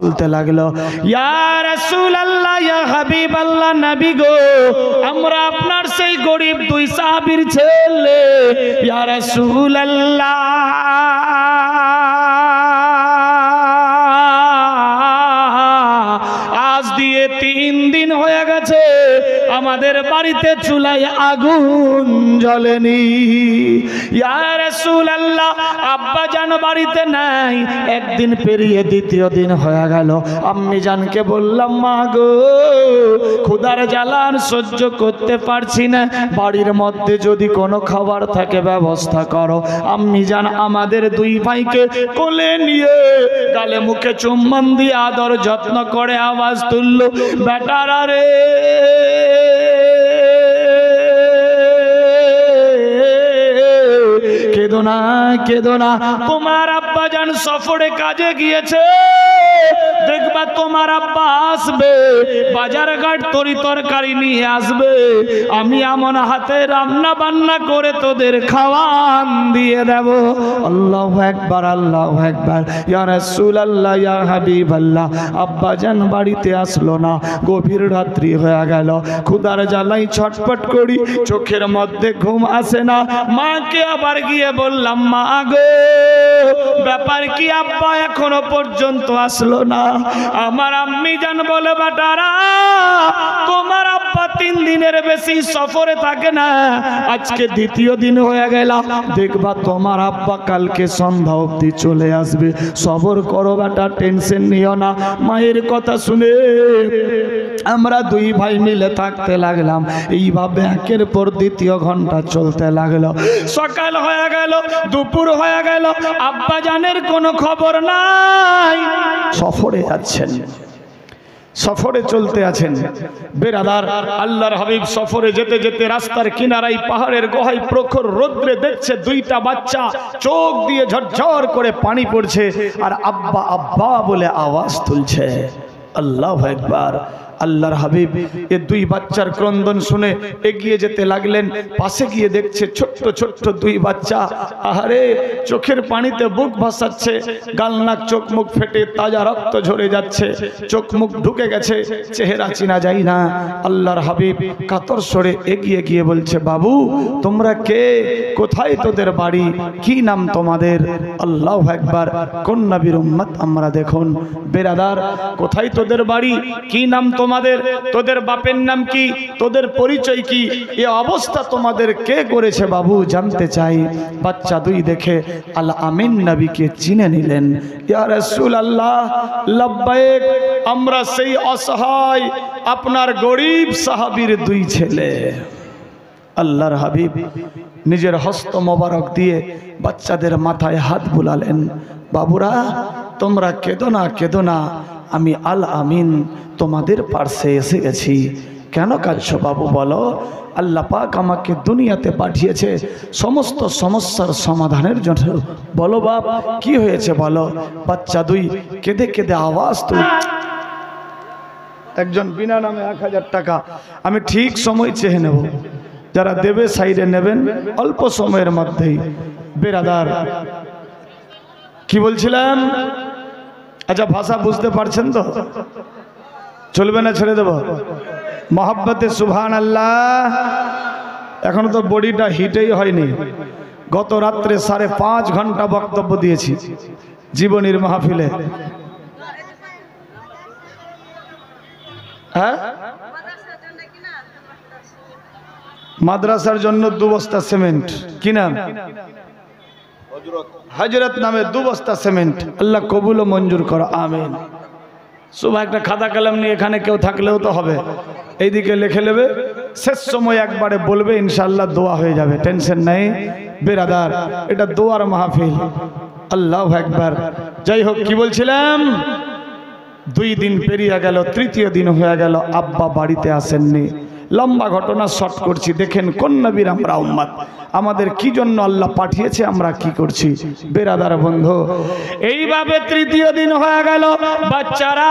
তুলতে লাগলো, ইয়া রাসূলুল্লাহ, ইয়া হাবিবাল্লাহ, নবী গো, আমরা আপনার সেই গরিব দুই সাহাবীর ছেলে, ইয়া রাসূলুল্লাহ, আজ দিয়ে 3 দিন হয়ে গেছে আমাদের বাড়িতে চুলায় আগুন জ্বলেনি। ইয়া রাসূলুল্লাহ, আব্বা জান বাড়িতে নাই, একদিন পেরিয়ে দ্বিতীয় দিন হয়ে গেল। আম্মি জানকে বললাম, মা গো, ক্ষুধার জ্বালা সহ্য করতে পারছি না, বাড়ির মধ্যে যদি কোনো খাবার থাকে ব্যবস্থা করো। আম্মি জান আমাদের দুই ভাইকে কোলে নিয়ে গালে মুখে চুম্বন দিয়ে আদর যত্ন করে আওয়াজ তুললো, বেটারা রে, কেঁদো না, কেঁদো না, তোমার আব্বা জান সফরে কাজে গিয়েছে, দেখবা তোমার আব্বা আসবে, বাজার ঘাট তরি তরকারি নিয়ে আসবে, আমি এমন হাতে রান্না বান্না করে তোদের খাওয়ান দিয়ে দেব। আল্লাহু আকবার, আল্লাহু আকবার। ইয়া রাসূলুল্লাহ, ইয়া হাবিবাল্লাহ, আব্বা জান বাড়িতে আসলো না, গভীর রাত্রি হয়ে গেল, ক্ষুধার জ্বালাই ছটফট করি, চোখের মধ্যে ঘুম আসে না। মাকে আবার গিয়ে বললাম, মা গো, ব্যাপার কি, আব্বা এখনো পর্যন্ত আসলো না। আমার আম্মি জান বলে, বেটারা, তোমার আব্বা 3 দিনের বেশি সফরে থাকে না, আজকে দ্বিতীয় দিন হয়ে গেল, দেখবা তোমার আব্বা কালকে সন্ধ্যা অবধি চলে আসবে, সবর করো বেটা, টেনশন নিও না। মায়ের কথা শুনে আমরা দুই ভাই মিলে থাকতে লাগলাম। এইভাবে একের পর দ্বিতীয় ঘন্টা চলতে লাগলো। সকাল হয়ে গেল, দুপুর হয়ে গেল, আব্বা জানের কোনো খবর নাই, সফরে যাচ্ছেন, সফরে চলতে আছেন। বেরাদার, আল্লাহর হাবিব সফরে যেতে যেতে রাস্তার কিনারায় পাহাড়ের গুহায় প্রখর রৌদ্রে দেখছে দুইটা বাচ্চা চোখ দিয়ে ঝরঝর করে পানি পড়ছে আর আব্বা আব্বা বলে আওয়াজ তুলছে। আল্লাহু আকবার। আল্লাহর হাবিব এ দুই বাচ্চার ক্রন্দন শুনে এগিয়ে যেতে লাগলেন। পাশে গিয়ে দেখছে ছোট্ট ছোট্ট দুই বাচ্চা, আহারে, চোখের পানিতে বুক ভাসাচ্ছে, গাল নাক চোখ মুখ ফেটে তাজা রক্ত ঝরে যাচ্ছে, চোখ মুখ ঢুকে গেছে, চেহারা চিনা যায় না। আল্লাহর হাবিব কাতর স্বরে এগিয়ে গিয়ে বলছে, বাবু, তোমরা কে? কোথায় তোদের বাড়ি? কি নাম তোমাদের? আল্লাহু আকবার। কোন নবীর উম্মত আমরা দেখুন। বেরাদার, কোথায় তোদের বাড়ি? কি নাম তোমাদের? তোদের বাপের নাম কি? তোদের পরিচয় কি? এই অবস্থা তোমাদের কে করেছে বাবু, জানতে চাই। বাচ্চা দুই দেখে আল আমিন নবীকে চিনে নিলেন। ইয়া রাসূলুল্লাহ, লাব্বাইক, আমরা সেই অসহায় আপনার গরিব সাহাবীর দুই ছেলে। আল্লাহর হাবিব নিজের হস্ত মোবারক দিয়ে বাচ্চাদের মাথায় হাত বুলালেন। বাবুরা, তোমরা কেঁদো না, কেঁদো না, আমি আল আমিন তোমাদের পাশে এসে গেছি। কেন কাঁদছো বাবু, বলো? আল্লাহ পাক আমাকে দুনিয়াতে পাঠিয়েছে সমস্ত সমস্যার সমাধানের জন্য। বলো বাপ, কি হয়েছে বলো? বাচ্চা দুই কেঁদে কেঁদে আওয়াজ তুল। একজন বিনা নামে 1000 টাকা আমি ঠিক সময় চেয়ে নেব, যারা দেবে সাইডে নেবেন, অল্প সময়ের মধ্যেই। বেরাদার, কি বলছিলাম? আচ্ছা, ভাষা বুঝতে পারছেন তো? চলবে না, ছেড়ে দেব? মহব্বতে সুবহান আল্লাহ। এখনো তো বডিটা হিটেই হয়নি। গত রাত্রে 5.5 ঘন্টা বক্তব্য দিয়েছি জীবনীর মাহফিলে। হ্যাঁ, মাদ্রাসার জন্য 2 বস্তা সিমেন্ট। কি নাম? হযরত নামে 2 বস্তা সিমেন্ট। আল্লাহ কবুল ও মঞ্জুর করো, আমিন। সুবহান। একটা খাতা কলম নিয়ে এখানে কেউ থাকলেও তো হবে, এইদিকে লিখে নেবে, শেষ সময় একবারে বলবে, ইনশাআল্লাহ দোয়া হয়ে যাবে, টেনশন নাই। বেরাদার, এটা দোয়ার মাহফিল। আল্লাহু আকবার। যাই হোক, কি বলছিলাম? 2 দিন পেরিয়ে গেল, তৃতীয় দিন হয়ে গেল, আব্বা বাড়িতে আসেননি। লম্বা ঘটনা শর্ট করছি, দেখেন কোন নবীর আমরা উম্মত, আমাদের কি জন্য আল্লাহ পাঠিয়েছে, আমরা কি করছি। বেরাদার বন্ধু, এইভাবে তৃতীয় দিন হয়ে গেল, বাচ্চারা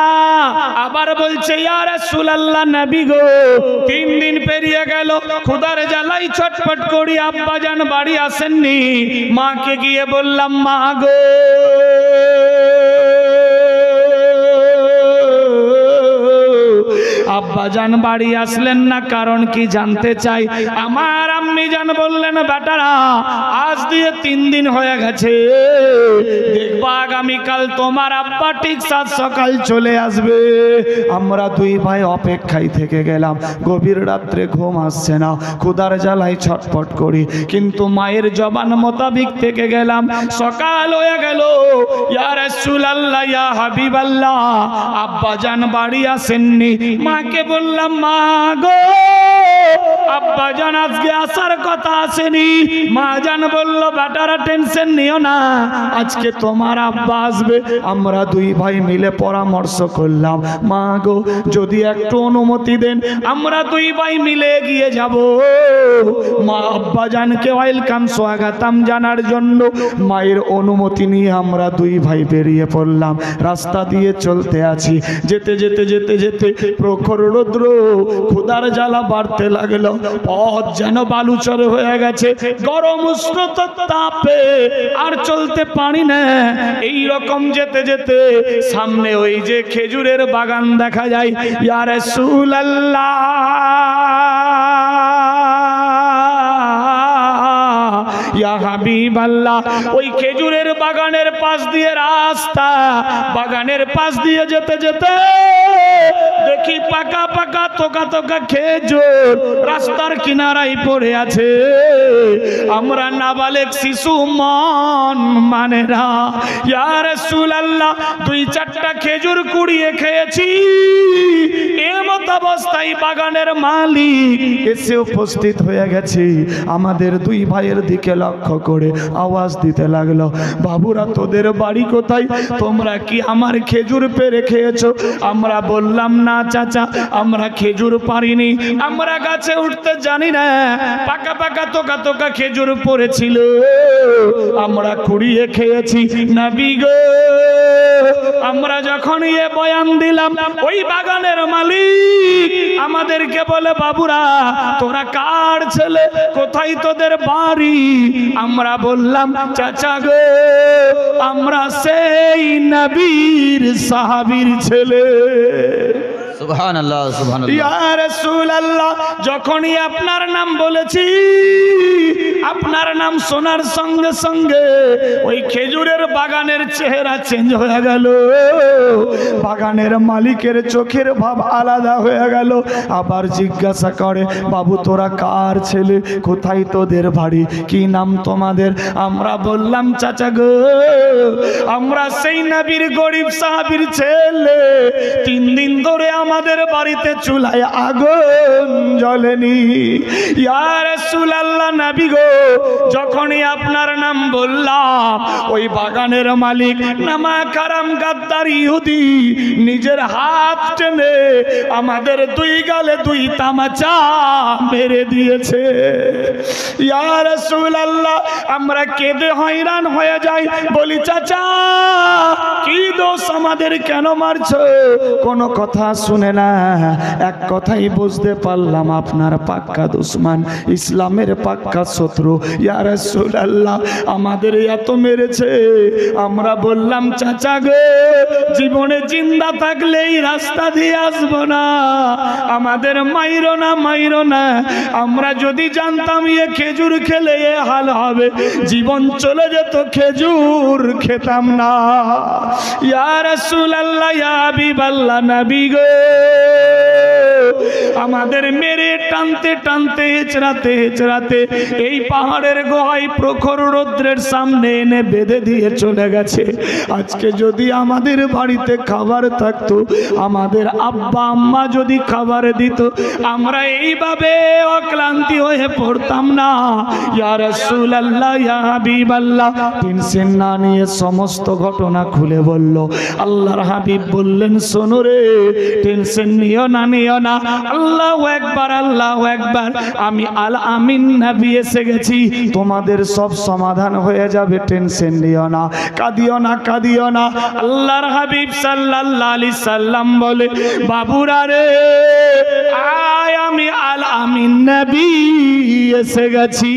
আবার বলছে, ইয়া রাসূলুল্লাহ, নবী গো, 3 দিন পেরিয়ে গেল, ক্ষুধার জ্বালাই ছটফট করি, আব্বা জান বাড়ি আসেননি। মাকে গিয়ে বললাম, মা গো, আব্বাজান বাড়ি আসলেন না, কারণ কি জানতে চাই। আমার আম্মি জান বললেন, বেটারা আজ দিয়ে 3 দিন হয়ে গেছে, দেখবা আগামীকাল তোমার আব্বা ঠিক 7 সকাল চলে আসবে। আমরা 2 ভাই অপেক্ষায় থেকে গেলাম। গভীর রাত্রে ঘুম আসছে না, ক্ষুধার জ্বালায় ছটফট করি, কিন্তু মায়ের জবান মোতাবিক থেকে গেলাম। সকাল হয়ে গেল, ইয়া রাসূলুল্লাহ ইয়া হাবিবাল্লাহ, আব্বাজান বাড়ি আসেননি। মাকে বললাম, মা গো আব্বাজান আজকে আসার কথা আসেনি। মা জান বলল, বেটারা টেনশন নিও না, আজকে তোমার আব্বা আসবে। আমরা 2 ভাই মিলে পরামর্শ করলাম, মা গো যদি একটু অনুমতি দেন আমরা 2 ভাই মিলে গিয়ে যাব। মা আব্বাজানকে ওয়েলকাম স্বাগতম জানার জন্য মায়ের অনুমতি নিয়ে আমরা 2 ভাই বেরিয়ে পড়লাম। রাস্তা দিয়ে চলতে আছি, যেতে যেতে যেতে যেতে প্রখর রৌদ্র, ক্ষুধার জ্বালা বাড়তে লাগলো। পথ যেন বালুচর হয়ে গেছে, গরম উষ্ণতার তাপে আর চলতে পারি না। এই রকম যেতে যেতে সামনে ওই যে খেজুরের বাগান দেখা যায়। ইয়া রাসূলুল্লাহ ইয়া হাবিবাল্লাহ, ওই খেজুরের বাগানের পাশ দিয়ে রাস্তা, বাগানের পাশ দিয়ে যেতে যেতে দেখি পাকা পাকা তোকা তোকা খেজুর রাস্তার কিনারায় পড়ে আছে। আমরা নাবালেক শিশু মন মানে না। ইয়া রাসূলুল্লাহ 2-4টা খেজুর কুড়িয়ে খেয়েছি। এমত অবস্থায় বাগানের মালিক এসে উপস্থিত হয়ে গেছে। আমাদের 2 ভাইয়ের দিকে লক্ষ্য করে আওয়াজ দিতে লাগলো, বাবুরা তোদের বাড়ি কোথায়? তোমরা কি আমার খেজুর পেড়ে খেয়েছো? আমরা বললাম, না চাচা, আমরা খেজুর পারিনি, আমরা গাছে উঠতে জানি না। পাকা পাকা তোকা তোকা খেজুর পড়েছিল, আমরা কুড়িয়ে খেয়েছি। নবী গো, আমরা যখন এ বয়ান দিলাম, ওই বাগানের মালিক আমাদেরকে বলে, বাবুরা তোরা কার ছেলে, কোথায় তোদের বাড়ি? আমরা বললাম, চাচা গো আমরা সেই নবীর সাহাবীর ছেলে। সুবহানাল্লাহ সুবহানাল্লাহ। ইয়া রাসূলুল্লাহ যখনই আপনার নাম বলেছি, আপনার নাম শোনার সঙ্গে সঙ্গে ওই খেজুরের বাগানের চেহারা চেঞ্জ হয়ে গেল। বাগানের মালিকের চোখের ভাব আলাদা হয়ে গেল। আবার জিজ্ঞাসা করে, বাবু তোরা কার ছেলে, কোথায় তোদের বাড়ি, কি নাম তোমাদের? আমরা বললাম, চাচা গো আমরা সেই নবীর গরিব সাহাবীর ছেলে। 3 দিন ধরে আমাদের বাড়িতে চুলায় আগুন জ্বলেনি। ইয়া রাসূলুল্লাহ নবী গো, যখনই আপনার নাম বললাম, ওই বাগানের মালিক নামা কারাম গাদ্দার ইহুদি নিজের হাত টেনে আমাদের 2 গালে 2 তামাচা মেরে দিয়েছে। ইয়া রাসূলুল্লাহ আমরা কেঁদে হয়রান হয়ে যাই, বলি চাচা কি দোষ আমাদের, কেন মারছো? কোনো কথা শুনে না। এক কথাই বুঝতে পারলাম, আপনার পাক্কা দুশমন, ইসলামের পাক্কা শত্রু। ইয়া রাসূলুল্লাহ আমাদের এত মেরেছে। আমরা বললাম, চাচা গো জীবনে জিন্দা থাকলে এই রাস্তা দিয়ে আসবো না, আমাদের মাইরো না মাইরো না। আমরা যদি জানতাম এ খেজুর খেলে এ হাল হবে, জীবন চলে যেত, খেজুর খেতাম না। ইয়া রাসূলুল্লাহ ইয়া হাবিবাল্লাহ নবী গো, আমাদের মেরে টানতে টানতে হেচড়াতে হেচড়াতে এই পাহাড়ের গোহায় প্রখর রৌদ্রের সামনে এনে বেঁধে দিয়ে চলে গেছে। আজকে যদি আমাদের বাড়িতে খাবার থাকতো, আমাদের আব্বা আম্মা যদি খাবার দিত, আমরা এইভাবে অক্লান্তি হয়ে পড়তাম না। ইয়া রাসূলুল্লাহ ইয়া হাবিবাল্লাহ টেনশন না নিয়ে সমস্ত ঘটনা খুলে বলল। আল্লাহর হাবিব বললেন, শোনো রে, টেনশন নিও না নিও না, আল্লাহু আকবার আল্লাহু আকবার, আমি আল আমিন নবী এসে গেছি, তোমাদের সব সমাধান হয়ে যাবে, টেনশন নিও না, কাঁদিও না কাঁদিও না। আল্লাহর হাবিব সাল্লাল্লাহু আলাইহি সাল্লাম বলে, বাবুরা রে আয়, আমি আল আমিন নবী এসে গেছি।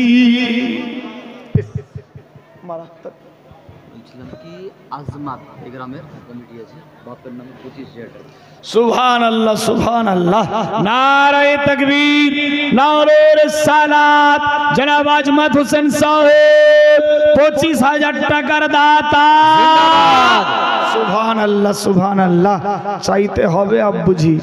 বলছিলাম কি আজমাত এই গ্রামের কমিটি আছে, বাপের নামে 25,000 টাকা। সুবহান আল্লাহ, সুবহান আল্লাহ, নারায়ে তাকবীর, নারে রিসালাত। জনাব আজমত হোসেন সাহেব 25,000 টাকার দাতা। সুবহান আল্লাহ, সুবহান আল্লাহ। চাইতে হবে আব্বুজি,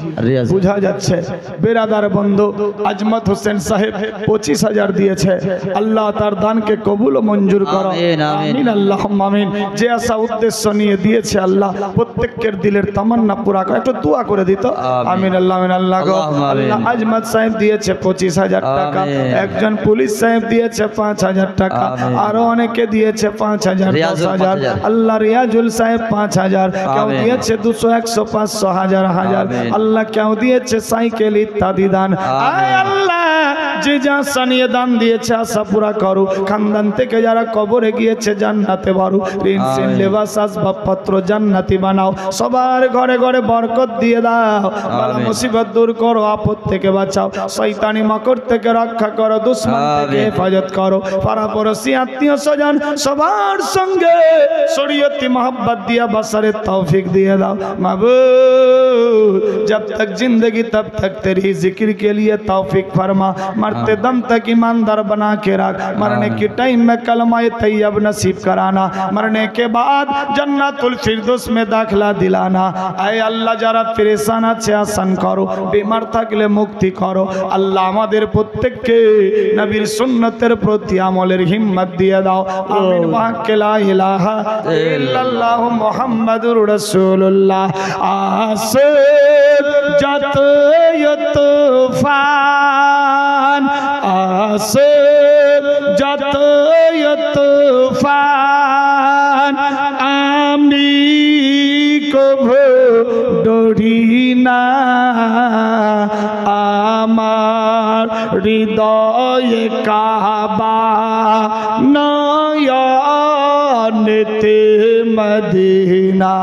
বুঝা যাচ্ছে। বেরাদার বন্ধু আজমত হোসেন সাহেব 25,000 দিয়েছে। আল্লাহ তার দানকে কবুল ও মঞ্জুর করো, আমিন আল্লাহুম্মা আমিন। যে আশা উদ্দেশ্য নিয়ে দিয়েছে আল্লাহ প্রত্যেকের দিলের তামান্না পুরা করে, একটু দোয়া করে দিত, আমিন আল্লাহ, আমিন আল্লাহ গো। আল্লাহ আজমত সাহেব দিয়েছে 25,000 টাকা, একজন পুলিশ সাহেব দিয়েছে 5,000 টাকা, আরো অনেকে দিয়েছে 5,000, 10,000। আল্লাহ রিয়াজুল সাহেব 5,000, কেউ দিয়েছে 200, 100, 500, 1000। আল্লাহ কেউ দিয়েছে সাইকেল ইত্যাদি দান। আয় আল্লাহ যে যা সানিয়ে দান দিয়েছে আশা পুরা করো। খানদান থেকে যারা কবরে গিয়েছে জান্নাতে ভরো, ঋণ সিন লেবাস আসবাবপত্র জান্নাতি বানাও, সবার ঘরে ঘরে বরকত দিয়ে দাও, বালা মুসিবত দূর করো, আপদ থেকে বাঁচাও, শয়তানি মকর থেকে রক্ষা করো, দুশমন থেকে হেফাজত করো, পাড়াপড়শি আত্মীয় স্বজন সবার সঙ্গে শরীয়তি मोहब्बत दिया बसरे तौफीक दिए दाओ माबूद। जब तक जिंदगी तब तक तेरी जिक्र के लिए तौफीक फरमा, मरते दम तक ईमानदार बना के रख, मरने के टाइम में कलमा तैयब नसीब कराना, मरने के बाद जन्नतुल फिरदौस में दाखिला दिलाना। आए अल्लाह যারা পরেশান আছে আসান করো, বেমার থাকলে মুক্তি করো। আল্লাহ আমাদের প্রত্যেককে নবীর সুন্নতের প্রতি আমলের হিম্মত দিয়ে দাও, আমিন। ওয়াক্কে লা ইলাহা ইল্লাল্লাহু মুহাম্মাদুর রাসূলুল্লাহ। আসে যত তুফান, আসে যত তুফান, আমি কভু ডরি না, আমার হৃদয়ে কাবা নয়নেতে মদিনা,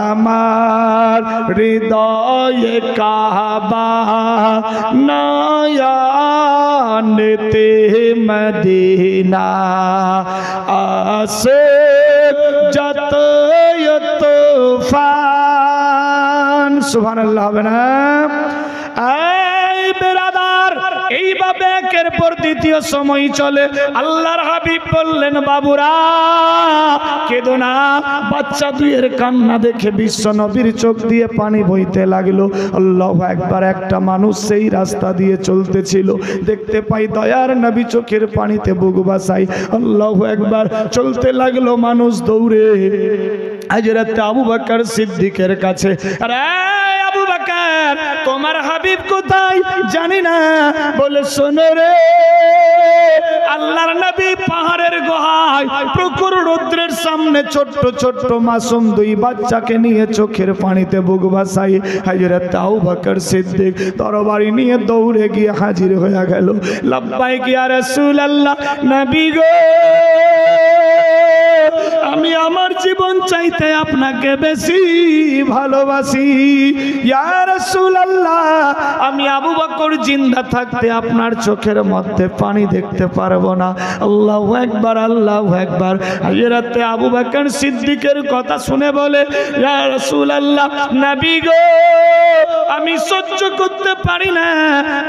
আমার হৃদয়ে কাবা নয়নেতে মদিনা। আসে যত তুফান, সুবহানাল্লাহ হবে না? এই বেরাদার, এইভাবে একের পর দ্বিতীয় সময় চলে। আল্লাহর হাবিব বললেন, বাবুরা কেঁদো না। বাচ্চা দুইয়ের কান্না দেখে বিশ্ব নবীর চোখ দিয়ে পানি বইতে লাগলো। আল্লাহু আকবার। একটা মানুষ সেই রাস্তা দিয়ে চলতেছিল, দেখতে পাই দয়ার নবী চোখের পানিতে বুক বাসাই। আল্লাহু আকবার। চলতে লাগলো মানুষ দৌড়ে হযরত আবু বকর সিদ্দিকের কাছে। আরে আবু বকর, তোমার হাবিব কোথায়? জানি না। বলে শোনো রে, আল্লাহর নবী পাহাড়ের গুহায় প্রখর রৌদ্রের সামনে ছোট্ট ছোট্ট মাসুম দুই বাচ্চাকে নিয়ে চোখের পানিতে বুক ভাসাই হযরত আবু বকর সিদ্দিক তরবারি নিয়ে দৌড়ে গিয়ে হাজির হয়ে গেল। লাব্বাইক ইয়া রাসূলুল্লাহ, নবী গো, আমি আমার জীবন চাইতে আপনাকে বেশি ভালোবাসি। ইয়া রাসূলুল্লাহ, আমি আবু বকর জিন্দা থাকতে আপনার চোখের মধ্যে পানি দেখতে পারবো না। আল্লাহু আকবার, আল্লাহু আকবার। হযরত আবু বকর সিদ্দিকের কথা শুনে বলে, ইয়া রাসূলুল্লাহ, নবী গো, আমি সহ্য করতে পারি না।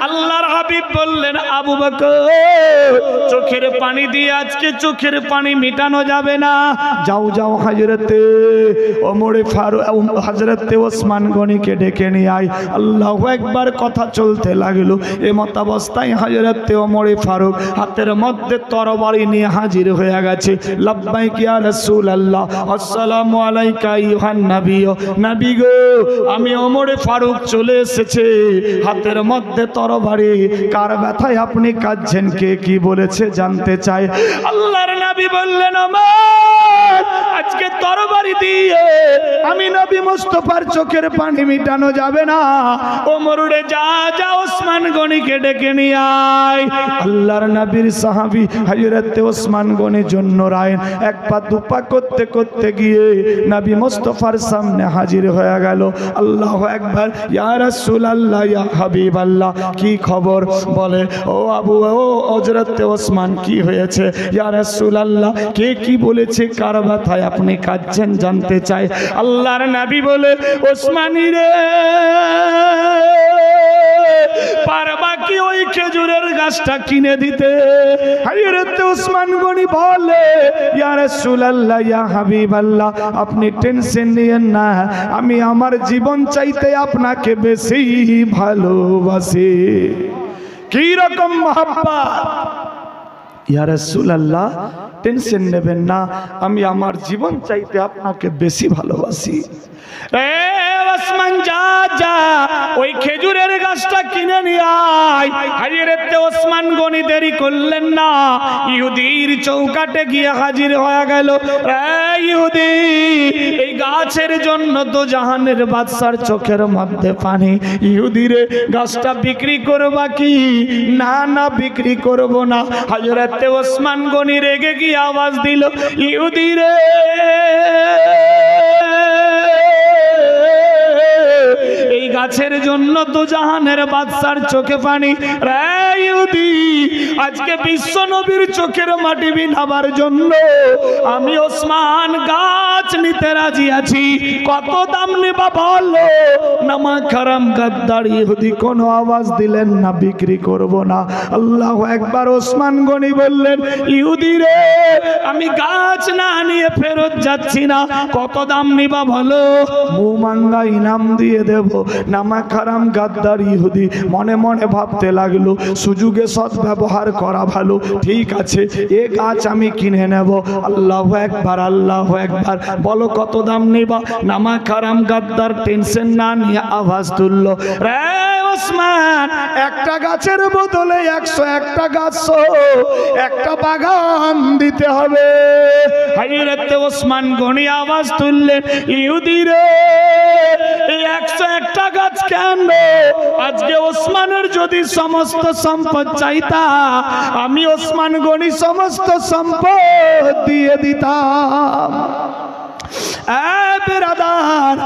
আল্লাহর হাবিব বললেন, আবু বকর, চোখের পানি দিয়ে আজকে চোখের পানি মিটানো যাবে না। যাও যাও, হযরতে ওমরে ফারুক, হযরতে ওসমান গনিকে ডেকে নিয়ে আয়। আল্লাহু আকবার। কথা চলতে লাগলো। এমত অবস্থায় হযরতে ওমরে ফারুক হাতের মধ্যে তরবারি নিয়ে হাজির হয়ে গেছে। লাব্বাইক ইয়া রাসূলুল্লাহ, আসসালামু আলাইকা আইয়ুহান নবী। নবী গো, আমি ওমরে ফারুক চলে এসেছে, হাতের মধ্যে তরবারি। কার ব্যথায় আপনি কাঁদছেন? কে কি বলেছে জানতে চাই। আল্লাহর নবী বললেন, আমার আজকে তরবারি দিয়ে আমি নবী মুস্তাফার চোখের পানি মিটানো যাবে না। ওমর রে, যা যা, ওসমান গনিকে ডেকে নিয়ে আয়। আল্লাহর নবীর সাহাবী হযরত ওসমান গনি জন্য রায় এক পা দুপা করতে করতে গিয়ে নবী মুস্তাফার সামনে হাজির হয়ে গেল। আল্লাহু আকবার। ইয়া রাসূলুল্লাহ, ইয়া হাবিবাল্লাহ, কি খবর? বলে, ও আবু, ও হযরত ওসমান, কি হয়েছে? ইয়া রাসূলুল্লাহ, কে কি বলেছে, কার ব্যথায় আপনি কাঁদছেন জানতে চাই। আল্লাহর নবী বলে, ওসমানী রে, পারবা কি ওই খেজুরের গাছটা কিনে দিতে? হযরত ওসমান গনি বলে, ইয়া রাসূলুল্লাহ, ইয়া হাবিবাল্লাহ, আপনি টেনশন নিয়েন না, আমি আমার জীবন চাইতে আপনাকে বেশি ভালোবাসি। কি রকম মহব্বত! ইয়া রাসূলুল্লাহ, টেনশন নেবেন না, আমি আমার জীবন চাইতে আপনাকে বেশি ভালোবাসি। রে ওসমান, যা যা ওই খেজুরের গাছটা কিনে নিয়ে আয়। হযরত ওসমান গনি দেরি করলেন না, ইহুদির চৌকাটে গিয়ে হাজির হয়ে গেল। রে ইহুদি, এই গাছের জন্য তো জাহানের বাদশার চোখের মধ্যে পানি। ইহুদি রে, গাছটা বিক্রি করবা কি? না না, বিক্রি করব না। হযরত ওসমান গনি রেগে গিয়ে আওয়াজ দিল, ইহুদি রে, এই গাছের জন্য তো জাহানের বাদশার চোখে পানি। রে ইহুদি, আজকে বিশ্ব নবীর চোখের মাটি বিনাবার জন্য আমি ওসমান গাছ নিতে রাজি আছি। কত দাম নেবা বলো? নামা খারাম গাদ্দার ইহুদি কোনো আওয়াজ দিলেন না, বিক্রি করব না। আল্লাহু আকবার। ওসমান গনি বললেন, ইহুদি রে, আমি গাছ না নিয়ে ফেরত যাচ্ছি না। কত দাম নিবা বলো? মুমাঙ্গা ইনাম দিয়ে দেব। নামা খারাম গাদ্দার ইহুদি মনে মনে ভাবতে লাগলো, সুযোগে সৎ ব্যবহার করা ভালো। ঠিক আছে, এ গাছ আমি কিনে নেব। আল্লাহু আকবার, আল্লাহু আকবার। বলো কত দাম নিবা? নামা খারাম গাদ্দার টেনশন না নিয়ে আওয়াজ তুলল, রে ওসমান, একটা গাছের বদলে 101টা গাছ একটা বাগান দিতে হবে। হযরত ওসমান গনি আওয়াজ তুললেন, ইহুদি রে, এই 101টা গাছ কেন? আজকে ওসমানের যদি সমস্ত সম্পদ চাইতা, আমি ওসমান গনি সমস্ত সম্পদ দিয়ে দিতাম। বিরাদার,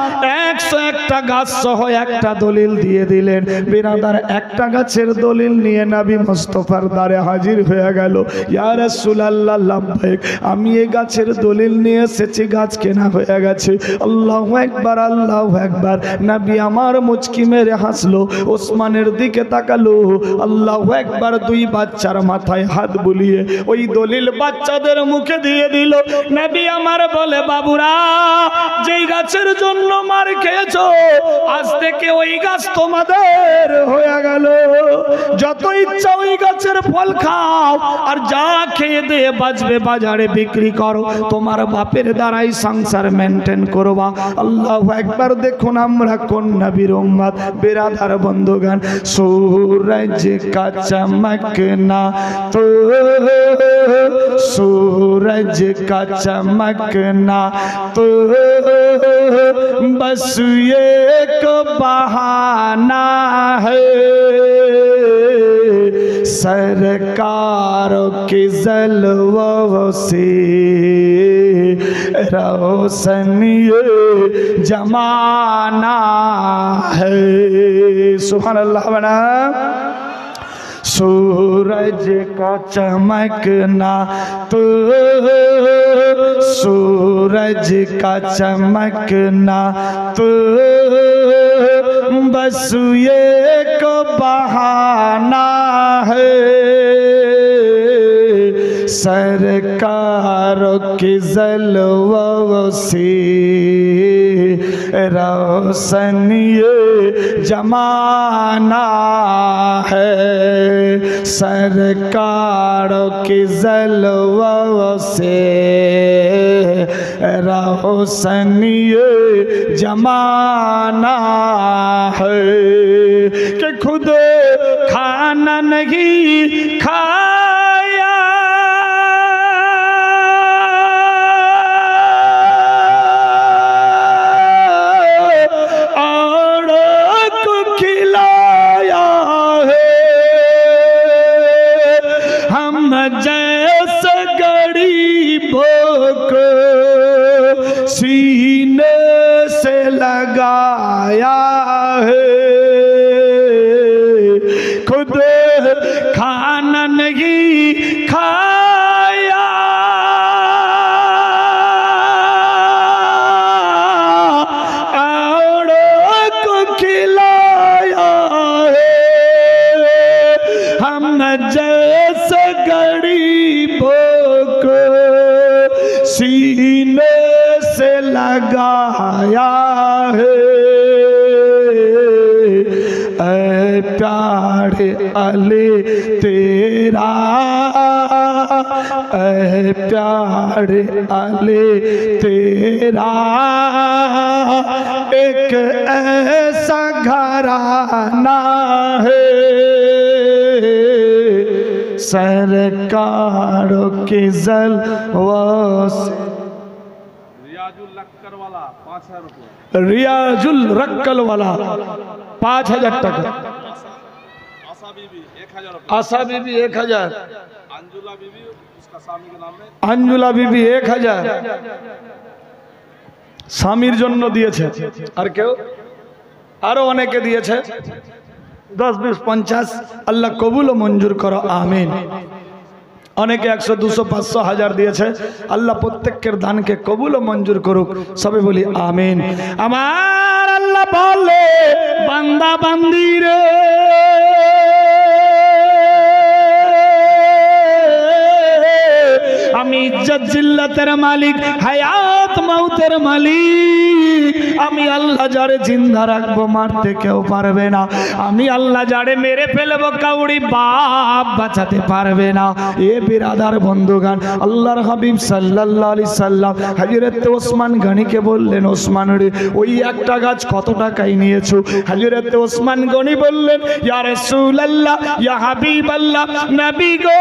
101টা গাছ সহ একটা দলিল দিয়ে দিলেন। বিরাদার, একটা গাছের দলিল নিয়ে নবী মুস্তাফার দ্বারে হাজির হয়ে গেল। ইয়া রাসূলুল্লাহ, লাব্বাইক, আমি এই গাছের দলিল নিয়ে এসেছি, গাছ কেনা হয়ে গেছে। আল্লাহু আকবার, আল্লাহু আকবার। নবী আমার মুচকি মেরে হাসলো, ওসমানের দিকে তাকালো। আল্লাহু আকবার। দুই বাচ্চার মাথায় হাত বুলিয়ে ওই দলিল বাচ্চাদের মুখে দিয়ে দিল। নবী আমার বলে, বাবুরা, যেই গাছের জন্য মার খেয়েছো, আজ থেকে ওই গাছ তোমাদের হয়ে গেল। যত ইচ্ছা ওই গাছের ফল খাও, আর যা খেয়ে দিয়ে বাঁচবে বাজারে বিক্রি করো। তোমার বাপের দ্বারাই সংসার মেনটেন করবা। আল্লাহু আকবার। দেখুন আমরা কোন নবীর উম্মত। বিরাদার বন্ধুগণ, সূরজ কা চমকনা তো सूरज का चमकना तो बस एक बहाना है, सरकारों के जलवों से रोशनी जमाना है। सुभान अल्लाह। बना सूरज का चमकना तो सूरज का चमकना तो बस एक बहाना है, सरकारों के जलवों से रोशनी जमाना है, सरकारों के जलवों से रोशनी जमाना है। कि खुद खाना नहीं खाया और को खिलाया है, हम जैसे गरीबों को सीने से लगाया है। खुद खाना नहीं खाया अली तेरा प्यारे अली तेरा एक ऐसा घराना है सरकारों के जलवों से। रियाजुल रक्कल वाला 5000 টাকা, आशा बीबी 1000, अंजुला बीबी 1000 স্বামীর জন্য দিয়েছে। আর কেউ আরো অনেকে দিয়েছে 10, 20, 50। আল্লাহ কবুল ও মঞ্জুর করো, আমিন। অনেকে 100, 200, 500, 1000 দিয়েছে। আল্লাহ প্রত্যেকের দানকে কবুল ও মঞ্জুর করুক, সবে বলি আমিন। আমার আল্লাহ বলে বান্দা বান্দি রে আমি ইজ্জত জিল্লাতের মালিক, হায়াত মাউতের মালিক। আমি আল্লাহ যারে জিন্দা রাখবো মারতে কেউ পারবে না। আমি আল্লাহ যারে মেরে ফেলবো কাউরি বাপ বাঁচাতে পারবে না। এ বিরাদার বন্ধুগান, আল্লাহর হাবিব সাল্লাল্লাহু আলাইহি সাল্লাম হযরত ওসমান গনিকে বললেন, ওসমান রে ওই একটা গাছ কত টাকায় নিয়েছো? হযরত ওসমান গনি বললেন, ইয়া রাসূলুল্লাহ, ইয়া হাবিবাল্লাহ, নবী গো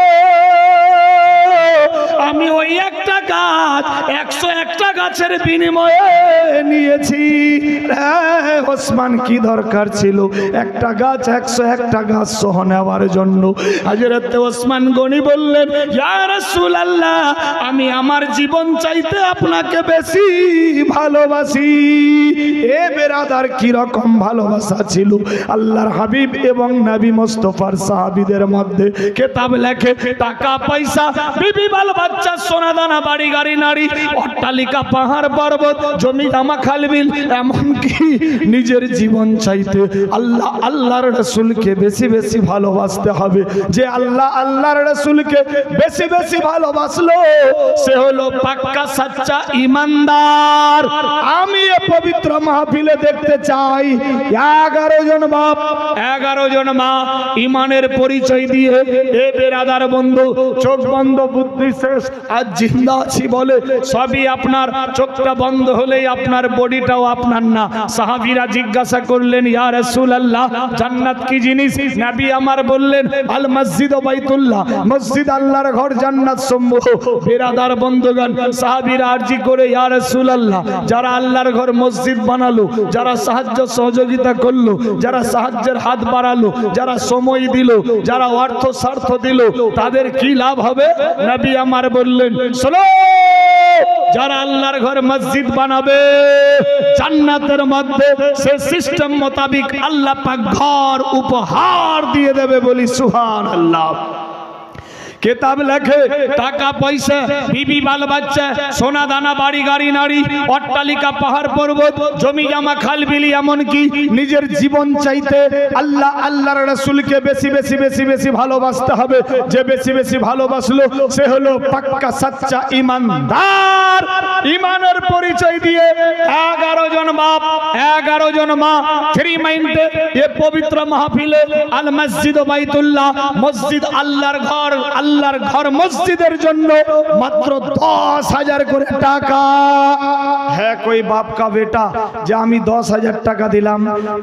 আমি ওই একটা গাছ 101টা গাছের বিনিময়ে নিয়েছি। ওসমান কি দরকার ছিল একটা গাছ 101টা গাছ সহ নেওয়ার জন্য? হযরত ওসমান গনি বললেন, ইয়া রাসূলুল্লাহ আমি আমার জীবন চাইতে আপনাকে বেশি ভালোবাসি। এ বেরাদার কি রকম ভালোবাসা ছিল আল্লাহর হাবিব এবং নবী মুস্তাফার সাহাবীদের মধ্যে। কিতাব লেখে টাকা পয়সা বিবি বাল বাচ্চা সোনা দানা বাড়ি গাড়ি নারী অট্টালিকা পাহাড় পর্বত জমি জামা খালবিল এমনকি নিজের জীবন চাইতে আল্লাহ আল্লাহর রাসূলকে বেশি বেশি ভালোবাসতে হবে। যে আল্লাহ আল্লাহর রাসূলকে বেশি বেশি ভালোবাসলো সে হলো পাক্কা সাচ্চা ঈমানদার। আমি এই পবিত্র মাহফিলে দেখতে চাই 11 জন বাপ 11 জন মা ঈমানের পরিচয় দিয়ে এ বেরাদার বন্ধু চোখ বন্ধ বুদ্ধি শেষ আজ জিন্দা আছি বলে সবই আপনার, চোখটা বন্ধ হলেই আপনার বডিটাও আপনার না। সাহাবীরা জিজ্ঞাসা করলেন, ইয়া রাসূলুল্লাহ জান্নাত কি জিনিস? নবী আমার বললেন, আল মসজিদ ও বাইতুল্লাহ, মসজিদ আল্লাহর ঘর, জান্নাত সমূহ। বিরাদার বন্ধুগণ সাহাবীরা আরজি করে, ইয়া রাসূলুল্লাহ যারা আল্লাহর ঘর মসজিদ বানালো, যারা সাহায্য সহযোগিতা করলো, যারা সাহায্যের হাত বাড়ালো, যারা সময় দিল, যারা অর্থ স্বার্থ দিল, তাদের কি লাভ হবে? নবী আমার বললেন, শোনো যারা আল্লাহর ঘর মসজিদ বানাবে জান্নাতের মধ্যে সে সিস্টেম মোতাবেক আল্লাহ পাক ঘর উপহার দিয়ে দেবে। বলি সুবহানাল্লাহ। কিতাব লেখে টাকা পয়সা বিবি বাল বাচ্চা সোনা দানা বাড়ি গাড়ি নারী অট্টালিকা পাহাড় পর্বত জমি জামা খালবিলি এমনকি নিজের জীবন চাইতে আল্লাহ আল্লাহর রাসূলকে বেশি বেশি বেশি বেশি ভালোবাসতে হবে। যে বেশি বেশি ভালোবাসলো সে হলো পাক্কা সাচ্চা ঈমানদার। ঈমানের পরিচয় দিয়ে 11 জন বাপ 11 জন মা ফ্রি মাইন্ডে এই পবিত্র মাহফিলে আল মসজিদ ও বাইতুল্লাহ, মসজিদ আল্লাহর ঘর, আল্লাহর ঘর মসজিদের জন্য মাত্র 10,000 করে টাকা। হ্যাঁ কই বাপ কা বেটা যে আমি 10,000 টাকা দিলাম,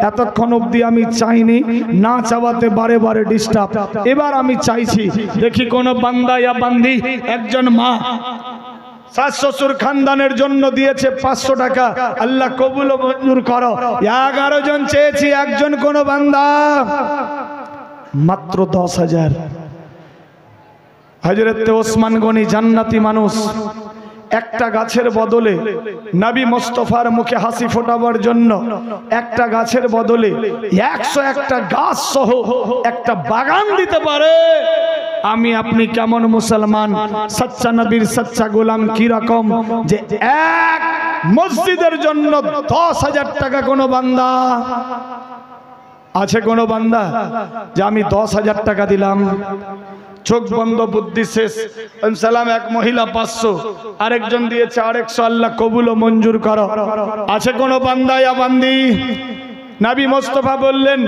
এতক্ষণ অবধি আমি চাইনি, না চাওয়াতে বারে বারে ডিস্টার্ব। এবার আমি চাইছি দেখি কোন বান্দা ইয়া বান্দি একজন মা শাশ শ্বশুর খানদানের জন্য দিয়েছে 500 টাকা। আল্লাহ কবুল ও মঞ্জুর করো। 11 জন চেয়েছি, একজন কোন বান্দা মাত্র 10,000। হযরত ওসমান গনি জান্নাতি মানুষ, একটা গাছের বদলে নবী মুস্তাফার মুখে হাসি ফোটাবার জন্য একটা গাছের বদলে 101টা গাছ সহ একটা বাগান দিতে পারে। আমি আপনি কেমন মুসলমান, সচ্চা নবীর সচ্চা গোলাম কি রকম যে এক মসজিদের জন্য 10,000 টাকা কোন বান্দা আছে? কোন বান্দা যে আমি 10,000 টাকা দিলাম? চোখ বন্ধ বুদ্ধি শেষ। সালাম এক মহিলা 500, আরেকজন দিয়েছে 150। আল্লাহ কবুল ও মঞ্জুর করো। আছে কোন বান্দা ইয়া বান্দি নবী মোস্তফা বললেন,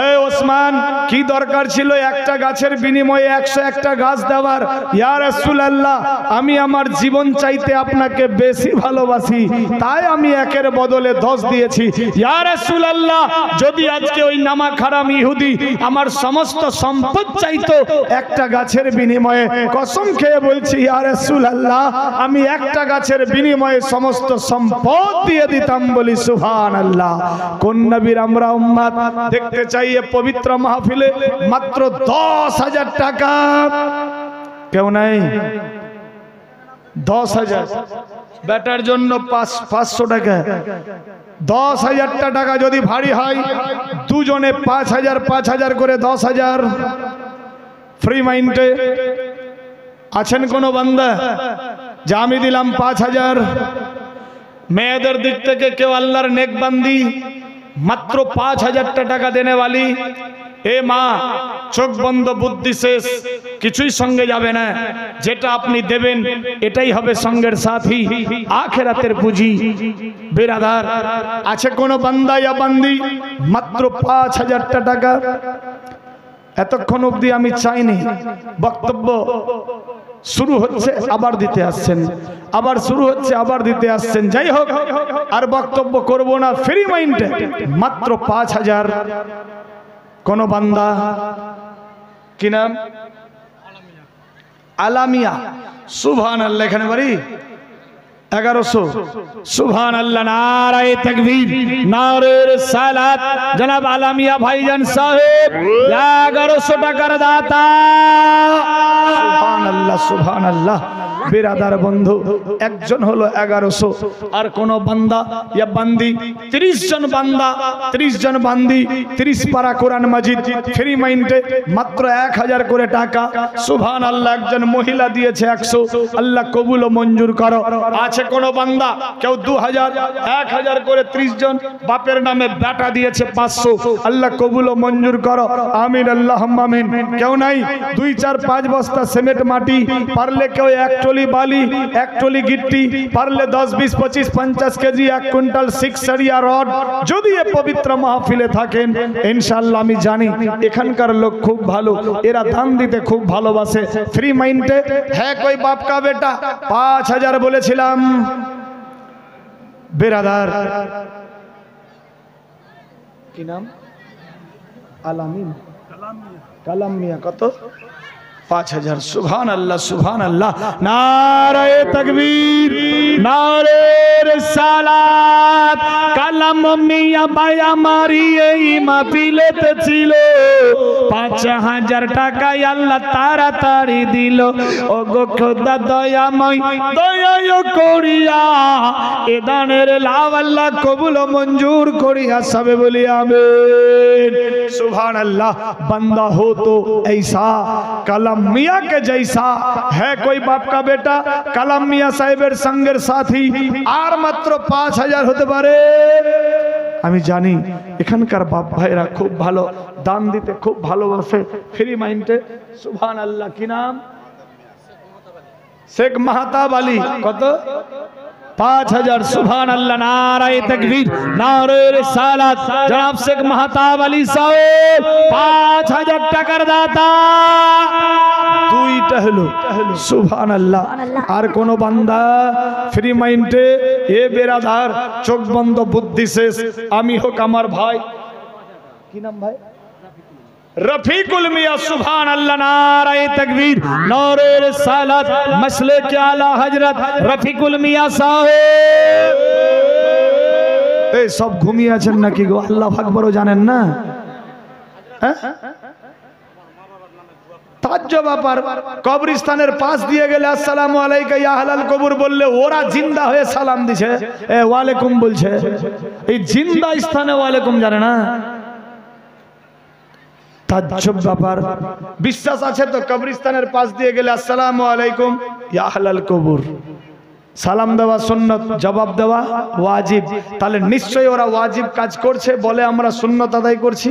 এ ওসমান, কি দরকার ছিল একটা গাছের বিনিময়ে 101টা গাছ দেওয়ার? ইয়া রাসূলুল্লাহ, আমি আমার জীবন চাইতে আপনাকে বেশি ভালোবাসি, তাই আমি একের বদলে 10 দিয়েছি। ইয়া রাসূলুল্লাহ, যদি আজকে ওই নামাক হারাম ইহুদি আমার সমস্ত সম্পদ চাইতো একটা গাছের বিনিময়ে, কসম খেয়ে বলছি ইয়া রাসূলুল্লাহ, আমি একটা গাছের বিনিময়ে সমস্ত সম্পদ দিয়ে দিতাম। বলি সুবহানাল্লাহ। কোন নবীর আমরা উম্মত? দেখতে চাই এই পবিত্র মাহফিলে মাত্র 10,000 টাকা। কেউ নাই? 10,000 বেটার জন্য 500 টাকা। 10,000টা টাকা যদি ভারী হয়, দুজনে 5,000 করে 10,000 ফ্রি মাইন্ডে আছেন কোন বান্দা? যা আমি দিলাম 5,000। মেয়েদের দিক থেকে কেউ আল্লাহর নেক বান্দি মাত্র 5,000 টাকা দেনে वाली? এ মা, চোখ বন্ধ, বুদ্ধি শেষ, কিছুই সঙ্গে যাবে না। যেটা আপনি দেবেন এটাই হবে সঙ্গের সাথী, আখিরাতের পুঁজি। বিরাদার, আছে কোন বান্দা ইয়া বান্দি মাত্র 5,000 টাকা? এতক্ষণ অবধি আমি চাইনি, বক্তব্য শুরু হচ্ছে আবার দিতে আসছেন, আবার শুরু হচ্ছে আবার দিতে আসছেন। যাই হোক, আর বক্তব্য করব না, ফ্রি মাইন্ডে মাত্র 5,000। কোন বান্দা? কি নাম? আলামিয়া। সুবহানাল্লাহ। এখানে বাড়ি 1100। সুবহানাল্লাহ। নারায়ে তাকবীর, নারে রিসালাত। জনাব আলামিয়া ভাইজান সাহেব 1100 টাকার দাতা। সুবহানাল্লাহ, সুবহানাল্লাহ। বিরাদার বন্ধু, একজন হলো 1100, আর কোন বান্দা ইয়া বান্দি 30 জন বান্দা, 30 জন বান্দি 30 পারা কোরআন মাজিদ ফ্রি মাইন্ডে মাত্র 1000 করে টাকা। সুবহানাল্লাহ। একজন মহিলা দিয়েছে 100, আল্লাহ কবুল ও মঞ্জুর করো। আছে কোন বান্দা কেউ 2000, 1000 করে 30 জন, বাপের নামে বেটা দিয়েছে 500, আল্লাহ কবুল ও মঞ্জুর করো। আমিন, আল্লাহুম্মা আমিন। কেউ নাই 2, 4, 5 বস্তা সিমেন্ট মাটি, পারলে কেউ 1 টলি বালি, 1 টলি গিট্টি, পারলে 10, 20, 25, 50 কেজি, 1 কুইন্টাল সিক্সারিয়া রড। যদি এ পবিত্র মাহফিলে থাকেন, ইনশাআল্লাহ আমি জানি এখানকার লোক খুব ভালো, এরা দান দিতে খুব ভালোবাসে। ফ্রি মাইন্ডে হ্যাঁ কোই বাপ কা বেটা 5,000 বলেছিলাম। বেরাদার, কি নাম? আলামিন, কালাম মিয়া। কত? 5,000। সুবহানাল্লাহ, সুবহানাল্লাহ। নারায়ে তাকবীর, নারে রিসালাত। কালাম মিয়া ভাই আমারই এই মাহফিলেতে ছিল, 5,000 টাকায় আল্লাহ তাড়াতাড়ি দিল। ও গো খোদা দয়াময়, দয়া করিয়া এ দানের লাভ আল্লাহ কবুল ও মঞ্জুর করিয়া। সবে বলি আমিন। সুবহানাল্লাহ। बंदा हो तो ऐसा कलम मिया के जैसा है कोई बाप का बेटा कलम मिया साहेबर संगेर साथी আর মাত্র 5,000 হতে পারে। আমি জানি এখানকার বাপ ভাইরা খুব ভালো, দান দিতে খুব ভালোবাসে, ফ্রি মাইন্ডে। সুবহানাল্লাহ। কি নাম? শেখ মাহতাব আলী। কত? 5,000। সুবহানাল্লাহ। নারায়ে তাকবীর, নারে রিসালাত। জনাব শেখ মাহতাব আলী সাহেব 5,000 টাকার দাতা। দুইটা হলো। সুবহানাল্লাহ। আর কোন বান্দা ফ্রি মাইন্ডে? এ বেরাদার, চোখ বন্ধ, বুদ্ধি শেষ, আমি হোক আমার ভাই। কি নাম ভাই? रफीकुल मियां। सुभान अल्लाह। नाराए तकबीर, नौरे रिसालत, मसले के आला हजरत रफीकुल मियां साहेब। এই সব ঘুমিয়ে আছেন নাকি গো? আল্লাহু আকবার জানেন না? হ্যাঁ, তাজ্জব ব্যাপার। কবরস্থানের পাশ দিয়ে গেলে আসসালামু আলাইকা ইয়া আহলাল কবর বললে ওরা জিন্দা হয়ে সালাম দিছে, এ ওয়ালাইকুম বলছে। এই জিন্দা স্থানে ওয়ালাইকুম জানে না? তাজ্জব ব্যাপার। বিশ্বাস আছে তো কবরস্থানের পাশ দিয়ে গেলে আসসালামু আলাইকুম ইয়া আহলাল কবর, সালাম দেওয়া সুন্নত, জবাব দেওয়া ওয়াজিব। তাহলে নিশ্চয়ই ওরা ওয়াজিব কাজ করছে বলে আমরা সুন্নত আদায় করছি।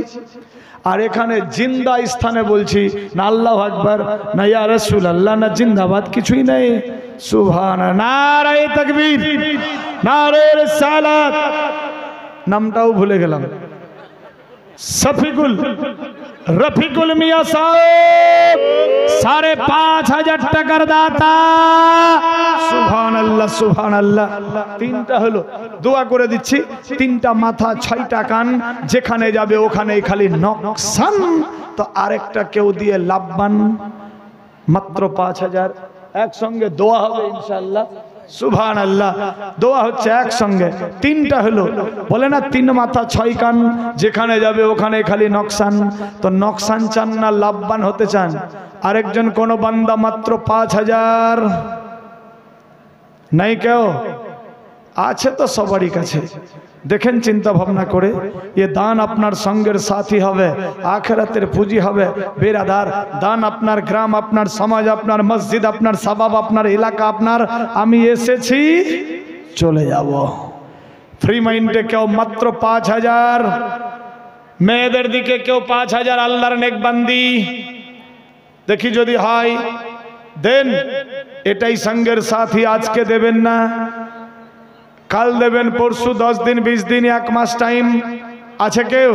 আর এখানে জিন্দা স্থানে বলছি না আল্লাহু আকবার, না ইয়া রাসূলুল্লাহ, না জিন্দাবাদ, কিছুই নাই। সুবহানাল্লাহ। নারায়ে তাকবীর, নারে রিসালাত। নামটাও ভুলে গেলাম। শফিকুল রফিকুল মিয়া সাহেব 5,500 টাকার দাতা। সুবহানাল্লাহ সুবহানাল্লাহ। তিনটা হলো, দোয়া করে দিচ্ছি, তিনটা মাথা 6টা কান, যেখানে যাবে ওখানেই খালি নকশান। তো আরেকটা কেউ দিয়ে লাভবান, মাত্র 5,000। একসঙ্গে দোয়া হবে ইনশাআল্লাহ। সুবহানাল্লাহ। দোয়া হচ্ছে একসঙ্গে। তিনটা হলো, বলে না 3 মাথা 6 কান, যেখানে যাবে ওখানে খালি নকশান। তো নকশান চান না লাভবান হতে চান? আরেকজন কোন বান্দা মাত্র 5,000 নাই? কেউ আছে তো সবারই কাছে। দেখেন চিন্তা ভাবনা করে, এ দান আপনার সঙ্গের সাথী হবে, আখিরাতের পুঁজি হবে। বেরাদার, দান আপনার গ্রাম, আপনার সমাজ, আপনার মসজিদ, আপনার সাবাব, আপনার এলাকা, আপনার। আমি এসেছি, চলে যাব। ফ্রি মাইন্ডে কেউ মাত্র 5,000, মেয়েদের দিকে কেউ 5,000, আল্লাহর নেকবান্দি। দেখি যদি হয় দেন। এটাই সঙ্গের সাথী। আজকে দেবেন না, কাল দেবেন, পরশু, 10 দিন, 20 দিন, 1 মাস টাইম আছে কেউ?